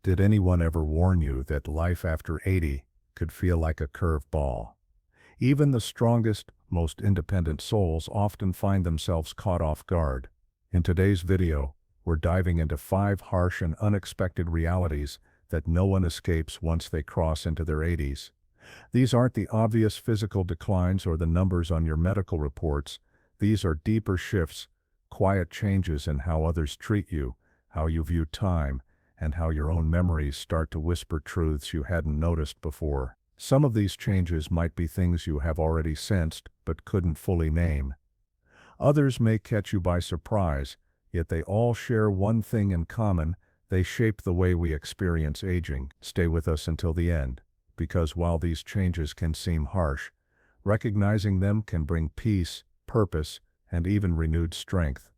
Did anyone ever warn you that life after 80 could feel like a curved ball? Even the strongest, most independent souls often find themselves caught off guard. In today's video, we're diving into 5 harsh and unexpected realities that no one escapes once they cross into their 80s. These aren't the obvious physical declines or the numbers on your medical reports. These are deeper shifts, quiet changes in how others treat you, how you view time, and how your own memories start to whisper truths you hadn't noticed before. Some of these changes might be things you have already sensed but couldn't fully name. Others may catch you by surprise, yet they all share one thing in common: they shape the way we experience aging. Stay with us until the end, because while these changes can seem harsh, recognizing them can bring peace, purpose, and even renewed strength.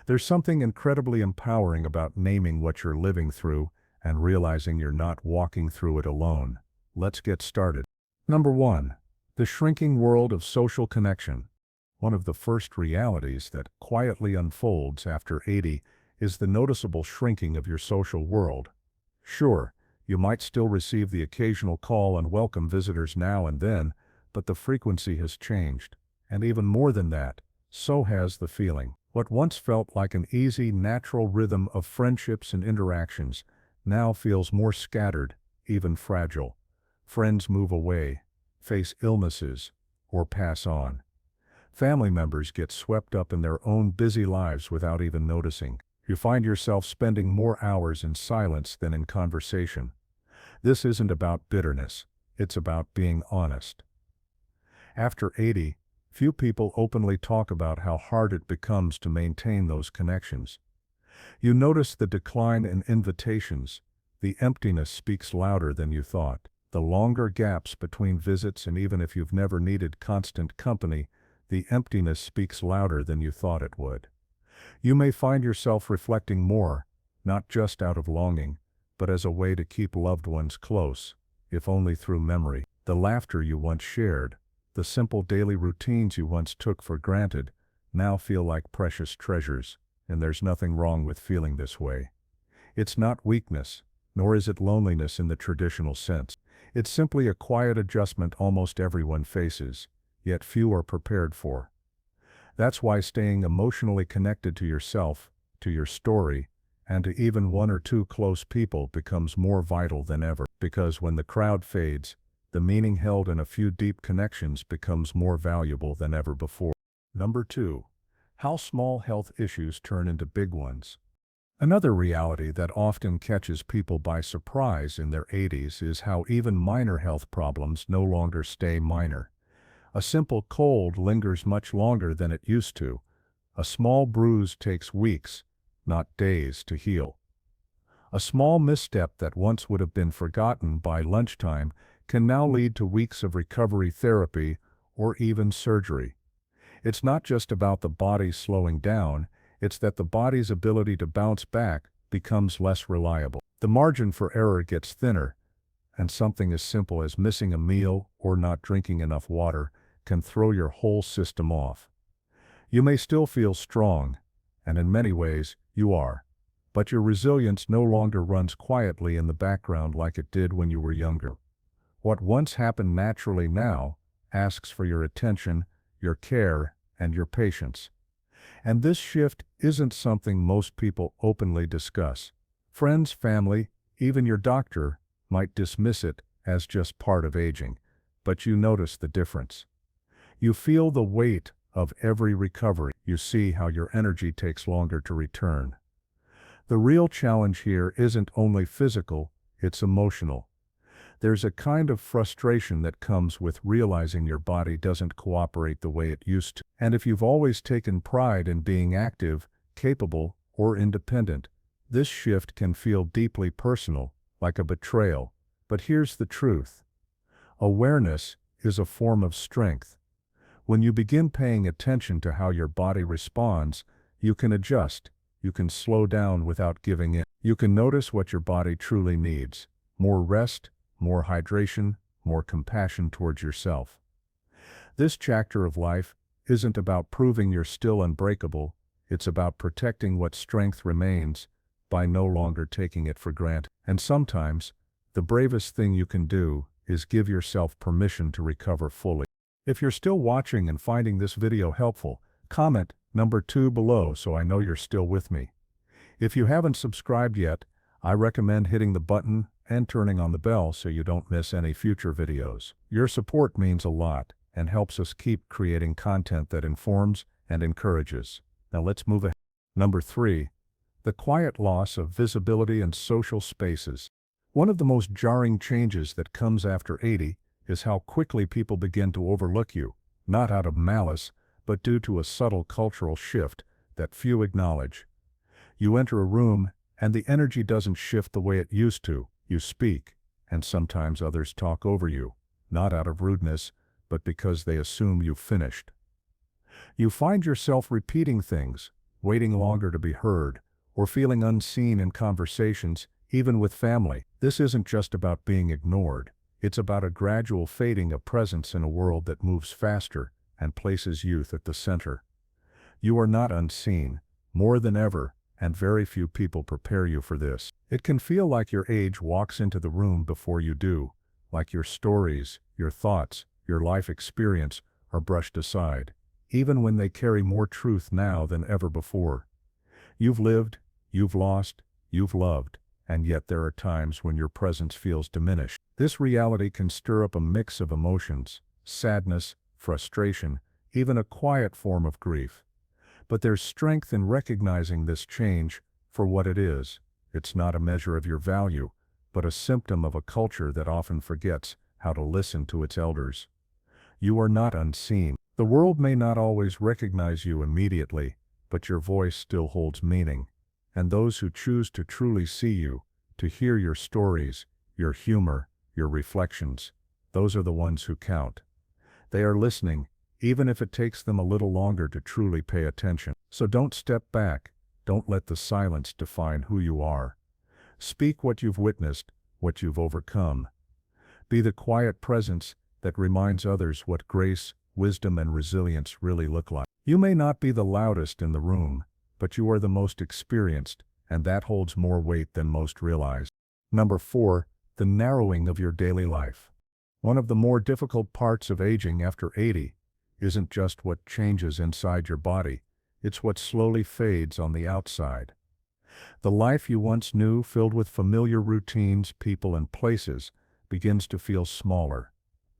There's something incredibly empowering about naming what you're living through and realizing you're not walking through it alone. Let's get started. Number 1. The shrinking world of social connection. One of the first realities that quietly unfolds after 80 is the noticeable shrinking of your social world. Sure, you might still receive the occasional call and welcome visitors now and then, but the frequency has changed. And even more than that, so has the feeling. What once felt like an easy, natural rhythm of friendships and interactions now feels more scattered, even fragile. Friends move away, face illnesses, or pass on. Family members get swept up in their own busy lives without even noticing. You find yourself spending more hours in silence than in conversation. This isn't about bitterness, it's about being honest. After 80, few people openly talk about how hard it becomes to maintain those connections. You notice the decline in invitations. The emptiness speaks louder than you thought. The longer gaps between visits, and even if you've never needed constant company, the emptiness speaks louder than you thought it would. You may find yourself reflecting more, not just out of longing, but as a way to keep loved ones close, if only through memory. The laughter you once shared, the simple daily routines you once took for granted, now feel like precious treasures, and there's nothing wrong with feeling this way. It's not weakness, nor is it loneliness in the traditional sense. It's simply a quiet adjustment almost everyone faces, yet few are prepared for. That's why staying emotionally connected to yourself, to your story, and to even one or two close people becomes more vital than ever. Because when the crowd fades, the meaning held in a few deep connections becomes more valuable than ever before. Number 2. How small health issues turn into big ones. Another reality that often catches people by surprise in their 80s is how even minor health problems no longer stay minor. A simple cold lingers much longer than it used to. A small bruise takes weeks, not days, to heal. A small misstep that once would have been forgotten by lunchtime can now lead to weeks of recovery therapy or even surgery. It's not just about the body slowing down, it's that the body's ability to bounce back becomes less reliable. The margin for error gets thinner, and something as simple as missing a meal or not drinking enough water can throw your whole system off. You may still feel strong, and in many ways, you are, but your resilience no longer runs quietly in the background like it did when you were younger. What once happened naturally now asks for your attention, your care, and your patience. And this shift isn't something most people openly discuss. Friends, family, even your doctor might dismiss it as just part of aging, but you notice the difference. You feel the weight of every recovery. You see how your energy takes longer to return. The real challenge here isn't only physical, it's emotional. There's a kind of frustration that comes with realizing your body doesn't cooperate the way it used to. And if you've always taken pride in being active, capable, or independent, this shift can feel deeply personal, like a betrayal. But here's the truth. Awareness is a form of strength. When you begin paying attention to how your body responds, you can adjust, you can slow down without giving in. You can notice what your body truly needs: more rest, more hydration, more compassion towards yourself. This chapter of life isn't about proving you're still unbreakable, it's about protecting what strength remains by no longer taking it for granted. And sometimes, the bravest thing you can do is give yourself permission to recover fully. If you're still watching and finding this video helpful, comment number 2 below so I know you're still with me. If you haven't subscribed yet, I recommend hitting the button and turning on the bell so you don't miss any future videos. Your support means a lot and helps us keep creating content that informs and encourages. Now let's move ahead. Number 3. The quiet loss of visibility in social spaces. One of the most jarring changes that comes after 80 is how quickly people begin to overlook you, not out of malice, but due to a subtle cultural shift that few acknowledge. You enter a room, and the energy doesn't shift the way it used to. You speak, and sometimes others talk over you, not out of rudeness, but because they assume you've finished. You find yourself repeating things, waiting longer to be heard, or feeling unseen in conversations, even with family. This isn't just about being ignored. It's about a gradual fading of presence in a world that moves faster and places youth at the center. You are not unseen, more than ever, and very few people prepare you for this. It can feel like your age walks into the room before you do, like your stories, your thoughts, your life experience are brushed aside, even when they carry more truth now than ever before. You've lived, you've lost, you've loved, and yet there are times when your presence feels diminished. This reality can stir up a mix of emotions, sadness, frustration, even a quiet form of grief. But there's strength in recognizing this change for what it is. It's not a measure of your value, but a symptom of a culture that often forgets how to listen to its elders. You are not unseen. The world may not always recognize you immediately, but your voice still holds meaning. And those who choose to truly see you, to hear your stories, your humor, your reflections, those are the ones who count. They are listening, even if it takes them a little longer to truly pay attention. So don't step back. Don't let the silence define who you are. Speak what you've witnessed, what you've overcome. Be the quiet presence that reminds others what grace, wisdom, and resilience really look like. You may not be the loudest in the room, but you are the most experienced, and that holds more weight than most realize. Number 4. The narrowing of your daily life. One of the more difficult parts of aging after 80 isn't just what changes inside your body, it's what slowly fades on the outside. The life you once knew, filled with familiar routines, people, and places, begins to feel smaller.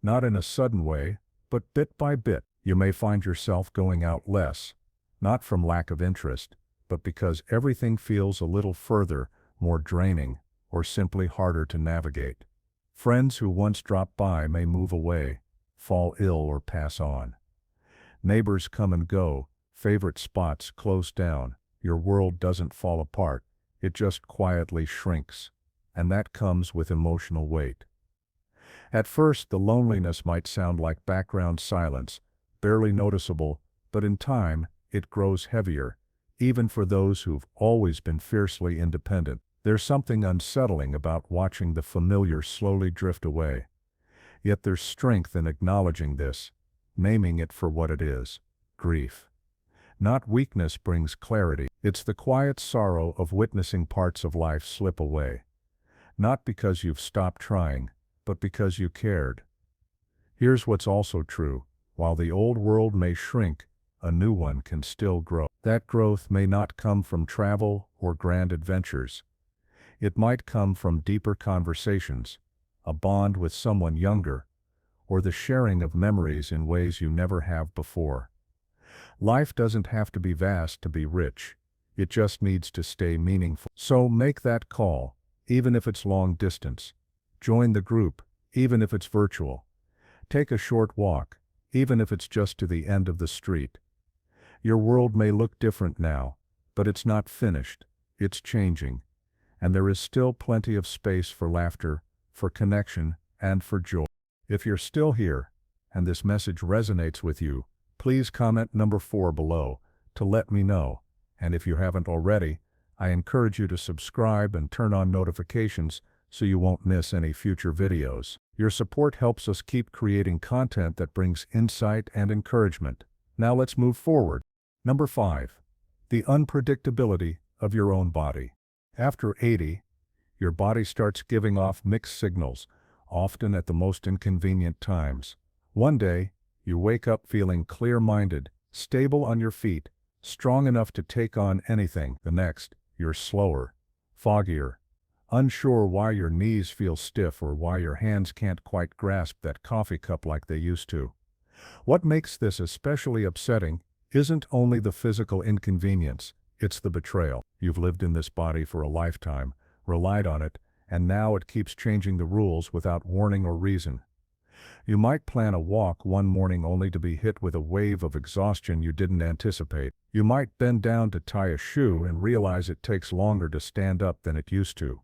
Not in a sudden way, but bit by bit. You may find yourself going out less, not from lack of interest, but because everything feels a little further, more draining, or simply harder to navigate. Friends who once dropped by may move away, fall ill, or pass on. Neighbors come and go, favorite spots close down. Your world doesn't fall apart, it just quietly shrinks, and that comes with emotional weight. At first, the loneliness might sound like background silence, barely noticeable, but in time, it grows heavier, even for those who've always been fiercely independent. There's something unsettling about watching the familiar slowly drift away. Yet there's strength in acknowledging this, naming it for what it is: grief. Not weakness brings clarity. It's the quiet sorrow of witnessing parts of life slip away. Not because you've stopped trying, but because you cared. Here's what's also true. While the old world may shrink, a new one can still grow. That growth may not come from travel or grand adventures. It might come from deeper conversations, a bond with someone younger, or the sharing of memories in ways you never have before. Life doesn't have to be vast to be rich. It just needs to stay meaningful. So make that call, even if it's long distance. Join the group, even if it's virtual. Take a short walk, even if it's just to the end of the street. Your world may look different now, but it's not finished. It's changing. And there is still plenty of space for laughter, for connection, and for joy. If you're still here, and this message resonates with you, please comment number 4 below to let me know. And if you haven't already, I encourage you to subscribe and turn on notifications so you won't miss any future videos. Your support helps us keep creating content that brings insight and encouragement. Now let's move forward. Number 5. The unpredictability of your own body. After 80, your body starts giving off mixed signals, often at the most inconvenient times. One day, you wake up feeling clear-minded, stable on your feet, strong enough to take on anything. The next, you're slower, foggier, unsure why your knees feel stiff or why your hands can't quite grasp that coffee cup like they used to. What makes this especially upsetting isn't only the physical inconvenience, it's the betrayal. You've lived in this body for a lifetime, relied on it, and now it keeps changing the rules without warning or reason. You might plan a walk one morning only to be hit with a wave of exhaustion you didn't anticipate. You might bend down to tie a shoe and realize it takes longer to stand up than it used to.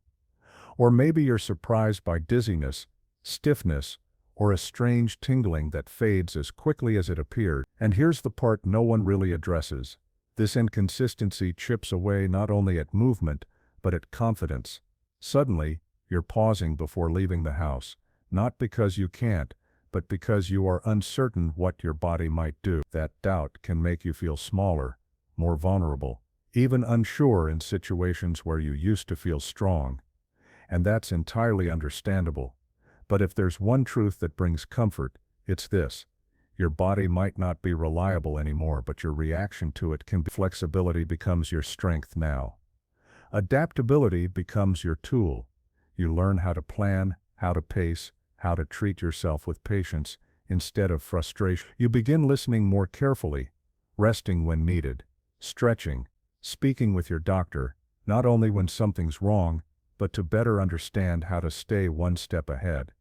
Or maybe you're surprised by dizziness, stiffness, or a strange tingling that fades as quickly as it appeared. And here's the part no one really addresses. This inconsistency chips away not only at movement, but at confidence. Suddenly, you're pausing before leaving the house, not because you can't, but because you are uncertain what your body might do. That doubt can make you feel smaller, more vulnerable, even unsure in situations where you used to feel strong. And that's entirely understandable. But if there's one truth that brings comfort, it's this. Your body might not be reliable anymore, but your reaction to it can be. Flexibility becomes your strength now. Adaptability becomes your tool. You learn how to plan, how to pace, how to treat yourself with patience instead of frustration. You begin listening more carefully, resting when needed, stretching, speaking with your doctor, not only when something's wrong, but to better understand how to stay one step ahead.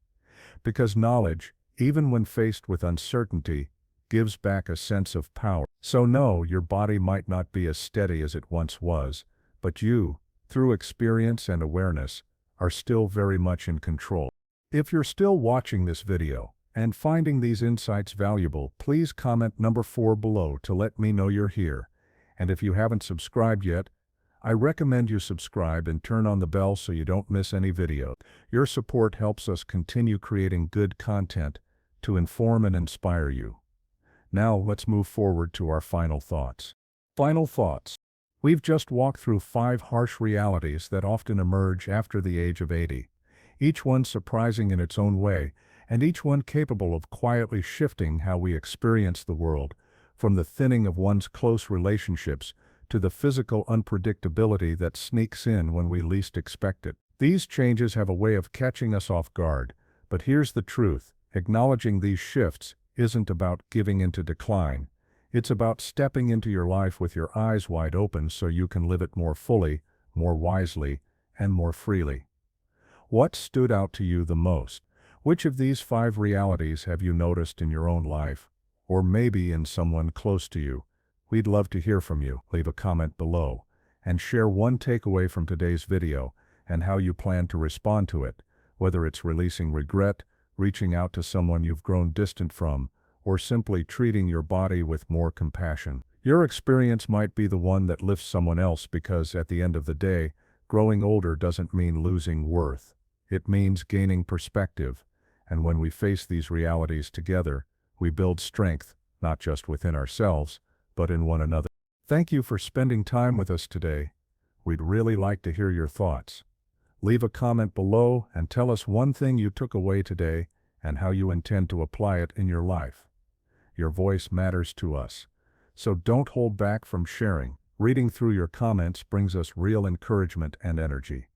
Because knowledge, even when faced with uncertainty, gives back a sense of power. So no, your body might not be as steady as it once was, but you, through experience and awareness, are still very much in control. If you're still watching this video and finding these insights valuable, please comment number 4 below to let me know you're here. And if you haven't subscribed yet, I recommend you subscribe and turn on the bell so you don't miss any video. Your support helps us continue creating good content to inform and inspire you. Now let's move forward to our final thoughts. Final thoughts. We've just walked through 5 harsh realities that often emerge after the age of 80. Each one surprising in its own way, and each one capable of quietly shifting how we experience the world, from the thinning of one's close relationships to the physical unpredictability that sneaks in when we least expect it. These changes have a way of catching us off guard, but here's the truth. Acknowledging these shifts isn't about giving into decline. It's about stepping into your life with your eyes wide open so you can live it more fully, more wisely, and more freely. What stood out to you the most? Which of these 5 realities have you noticed in your own life, or maybe in someone close to you? We'd love to hear from you. Leave a comment below and share one takeaway from today's video and how you plan to respond to it, whether it's releasing regret, reaching out to someone you've grown distant from, or simply treating your body with more compassion. Your experience might be the one that lifts someone else because at the end of the day, growing older doesn't mean losing worth. It means gaining perspective, and when we face these realities together, we build strength, not just within ourselves, but in one another. Thank you for spending time with us today. We'd really like to hear your thoughts. Leave a comment below and tell us one thing you took away today and how you intend to apply it in your life. Your voice matters to us, so don't hold back from sharing. Reading through your comments brings us real encouragement and energy.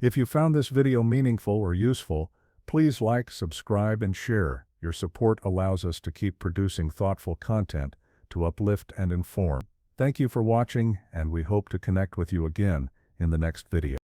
If you found this video meaningful or useful, please like, subscribe, and share. Your support allows us to keep producing thoughtful content to uplift and inform. Thank you for watching, and we hope to connect with you again in the next video.